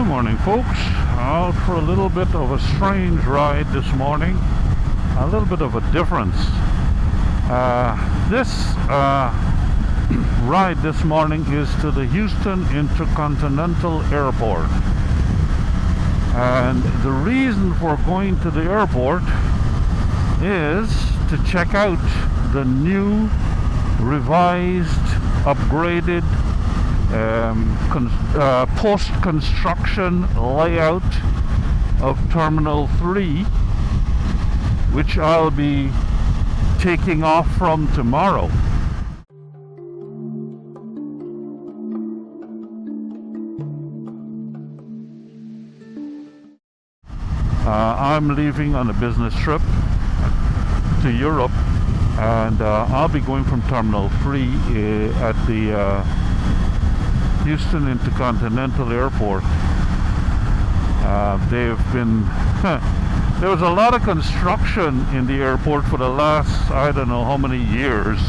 Good morning, folks. Out for a little bit of a strange ride this morning. A little bit of a difference. This ride this morning is to the Houston Intercontinental Airport. And the reason for going to the airport is to check out the new, revised, upgraded post-construction layout of Terminal 3, which I'll be taking off from tomorrow. I'm leaving on a business trip to Europe, and I'll be going from Terminal 3 at the Houston Intercontinental Airport. There was a lot of construction in the airport for the last, I don't know how many years,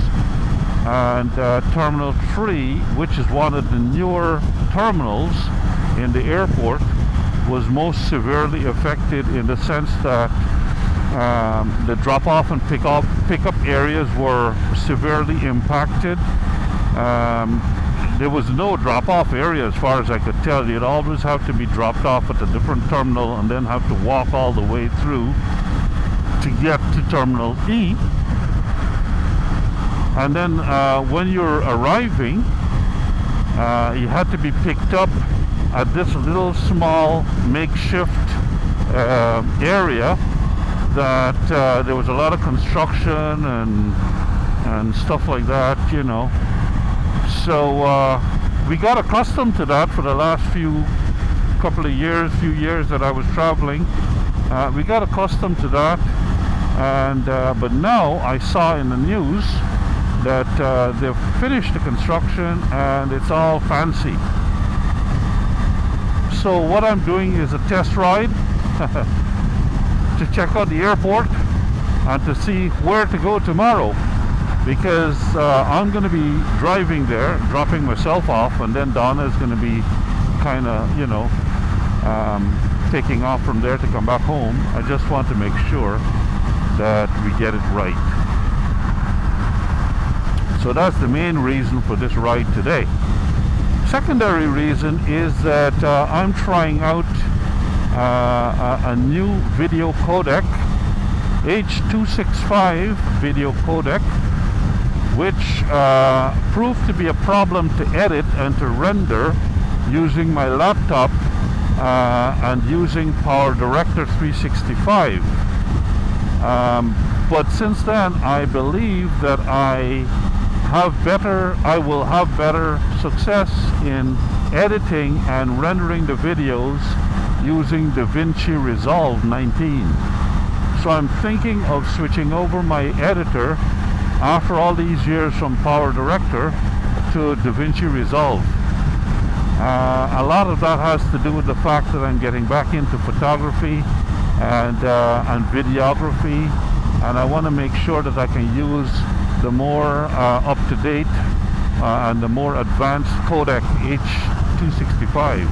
and Terminal 3, which is one of the newer terminals in the airport, was most severely affected in the sense that the drop-off and pick-up areas were severely impacted. There was no drop-off area as far as I could tell. You'd always have to be dropped off at a different terminal and then have to walk all the way through to get to Terminal E. And then when you're arriving, you had to be picked up at this little small makeshift area that there was a lot of construction and stuff like that, you know. So we got accustomed to that for the last few years that I was traveling. We got accustomed to that, and but now I saw in the news that they've finished the construction and it's all fancy. So what I'm doing is a test ride to check out the airport and to see where to go tomorrow, because I'm going to be driving there, dropping myself off, and then Donna is going to be kind of, you know, taking off from there to come back home. I just want to make sure that we get it right. So that's the main reason for this ride today. Secondary reason is that I'm trying out a new video codec, H.625 video codec, which proved to be a problem to edit and to render using my laptop and using PowerDirector 365. But since then, I believe that I will have better success in editing and rendering the videos using DaVinci Resolve 19. So I'm thinking of switching over my editor after all these years from PowerDirector to DaVinci Resolve. A lot of that has to do with the fact that I'm getting back into photography and videography, and I want to make sure that I can use the more up-to-date and the more advanced codec H.265.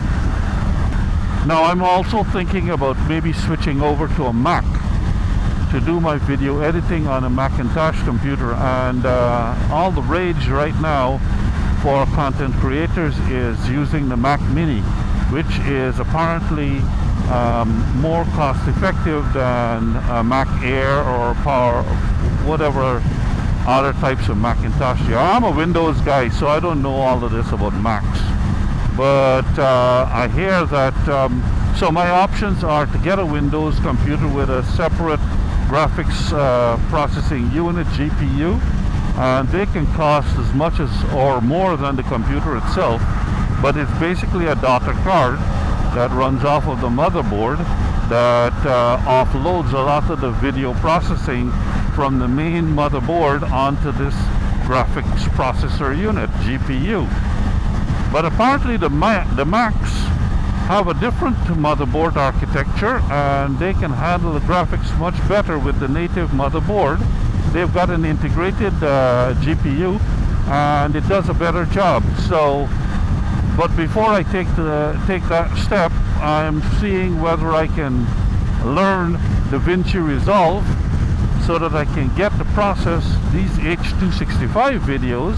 Now I'm also thinking about maybe switching over to a Mac to do my video editing on a Macintosh computer, and all the rage right now for content creators is using the Mac Mini, which is apparently more cost effective than Mac Air or Power, whatever other types of Macintosh. I'm a Windows guy, so I don't know all of this about Macs, but I hear that so my options are to get a Windows computer with a separate graphics processing unit, GPU, and they can cost as much as or more than the computer itself, but it's basically a daughter card that runs off of the motherboard that offloads a lot of the video processing from the main motherboard onto this graphics processor unit, GPU. But apparently the Macs have a different motherboard architecture, and they can handle the graphics much better with the native motherboard. They've got an integrated GPU, and it does a better job. So, but before I take that step, I'm seeing whether I can learn DaVinci Resolve so that I can get to process these H.625 videos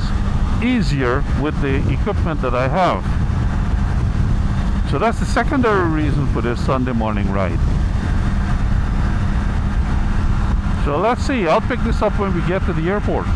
easier with the equipment that I have. So that's the secondary reason for this Sunday morning ride. So let's see, I'll pick this up when we get to the airport.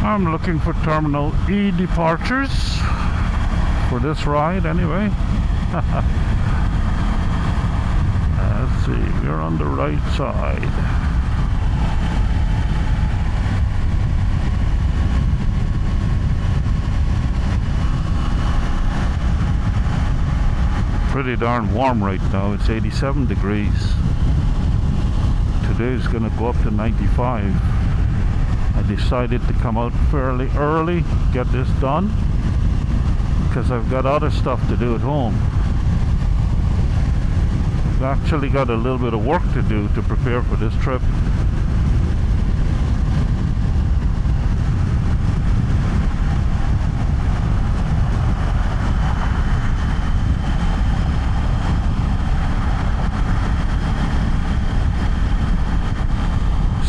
I'm looking for Terminal E departures for this ride anyway. Let's see, we're on the right side. Pretty darn warm right now. It's 87 degrees. Today's gonna go up to 95. I decided to come out fairly early, get this done, because I've got other stuff to do at home. I've actually got a little bit of work to do to prepare for this trip.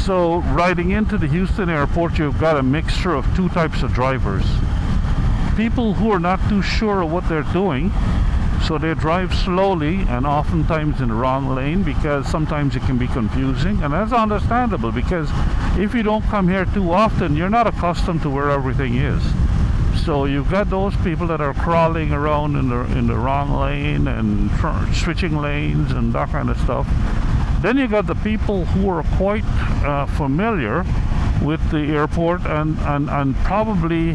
So riding into the Houston airport, you've got a mixture of two types of drivers. People who are not too sure of what they're doing, so they drive slowly and oftentimes in the wrong lane, because sometimes it can be confusing, and that's understandable, because if you don't come here too often, you're not accustomed to where everything is. So you've got those people that are crawling around in the wrong lane and switching lanes and that kind of stuff. Then you got the people who are quite familiar with the airport and probably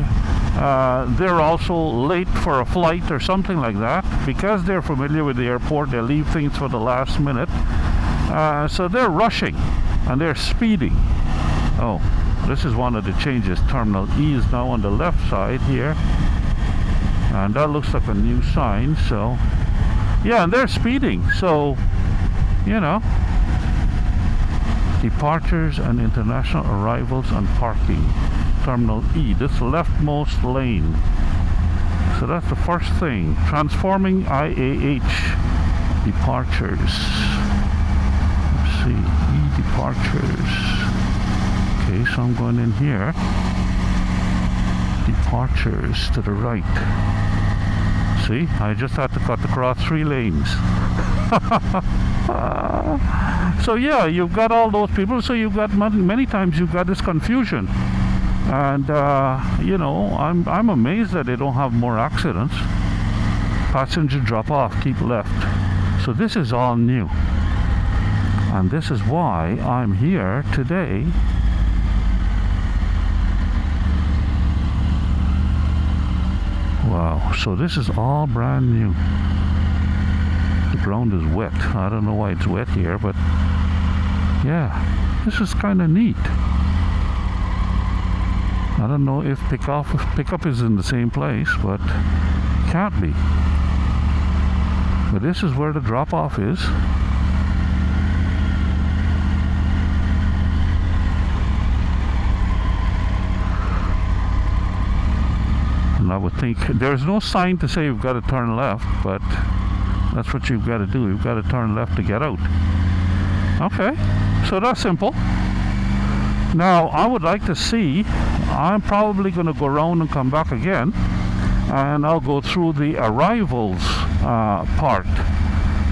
they're also late for a flight or something like that. Because they're familiar with the airport, they leave things for the last minute. So they're rushing and they're speeding. Oh, this is one of the changes. Terminal E is now on the left side here. And that looks like a new sign. So, yeah, and they're speeding. So, you know. Departures and international arrivals and parking. Terminal E, this leftmost lane. So that's the first thing. Transforming IAH departures. Let's see, E departures. Okay, so I'm going in here. Departures to the right. See, I just had to cut across 3 lanes. So yeah, you've got all those people, so you've got many times you've got this confusion, and you know, I'm amazed that they don't have more accidents. Passenger drop off, keep left. So this is all new, and this is why I'm here today. Wow, so this is all brand new. The ground is wet. I don't know why it's wet here, but yeah, this is kind of neat. I don't know if pickup is in the same place, but can't be. But this is where the drop-off is. And I would think there's no sign to say you've got to turn left, but that's what you've got to do. You've got to turn left to get out. Okay, so that's simple. Now, I would like to see, I'm probably going to go around and come back again, and I'll go through the arrivals part,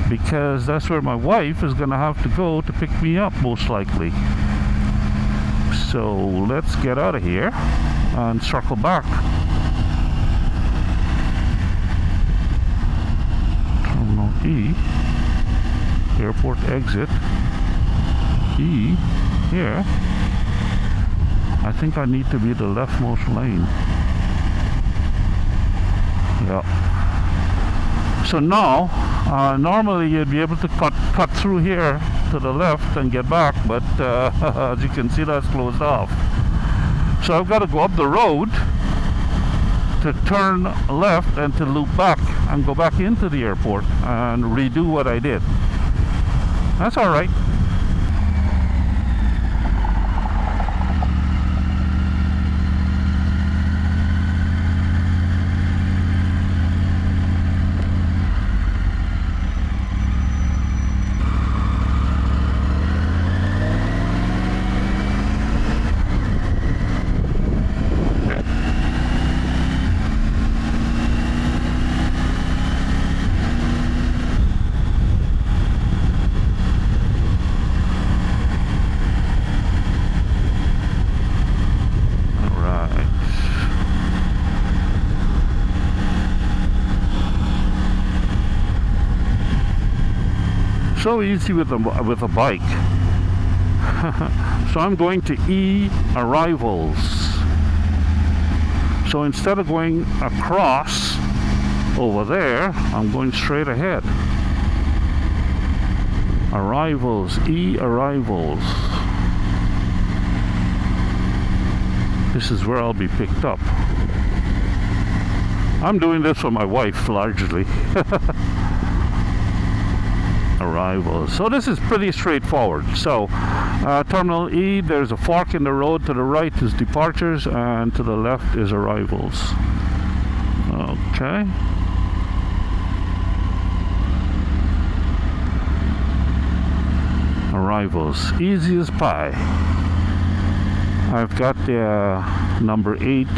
because that's where my wife is going to have to go to pick me up, most likely. So let's get out of here and circle back. Terminal E, airport exit, E, here. I think I need to be the leftmost lane. Yeah. So now, normally you'd be able to cut through here to the left and get back, but as you can see, that's closed off. So I've got to go up the road to turn left and to loop back and go back into the airport and redo what I did. That's all right. So easy with a bike. So I'm going to E arrivals. So instead of going across over there, I'm going straight ahead. Arrivals, E arrivals. This is where I'll be picked up. I'm doing this for my wife largely. Arrivals. So this is pretty straightforward. So Terminal E, there's a fork in the road. To the right is departures and to the left is arrivals. Okay. Arrivals. Easy as pie. I've got the number 8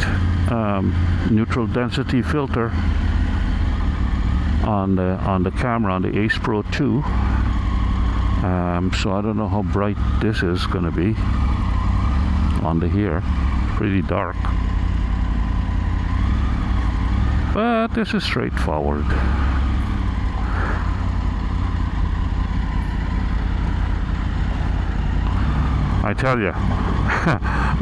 neutral density filter on the camera on the Ace Pro 2. So I don't know how bright this is going to be on the here. Pretty dark. But this is straightforward. I tell you,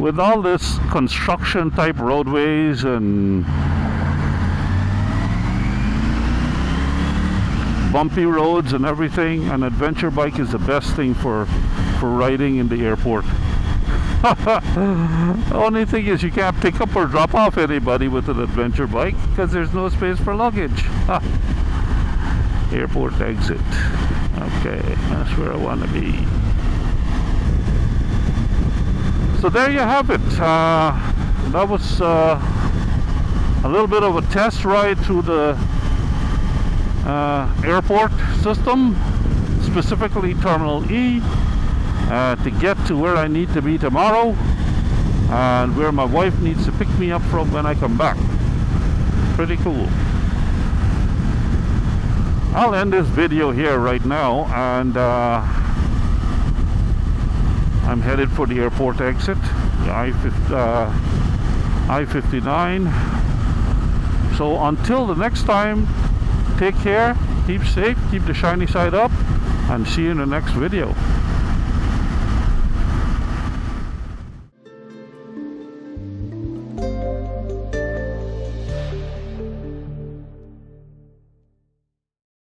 with all this construction type roadways and bumpy roads and everything, an adventure bike is the best thing for riding in the airport. The only thing is you can't pick up or drop off anybody with an adventure bike because there's no space for luggage. Airport exit. Okay, that's where I want to be. So there you have it. That was a little bit of a test ride through the airport system, specifically Terminal E, to get to where I need to be tomorrow and where my wife needs to pick me up from when I come back. Pretty cool. I'll end this video here right now, and I'm headed for the airport exit, the I-59. So until the next time, take care, keep safe, keep the shiny side up, and see you in the next video.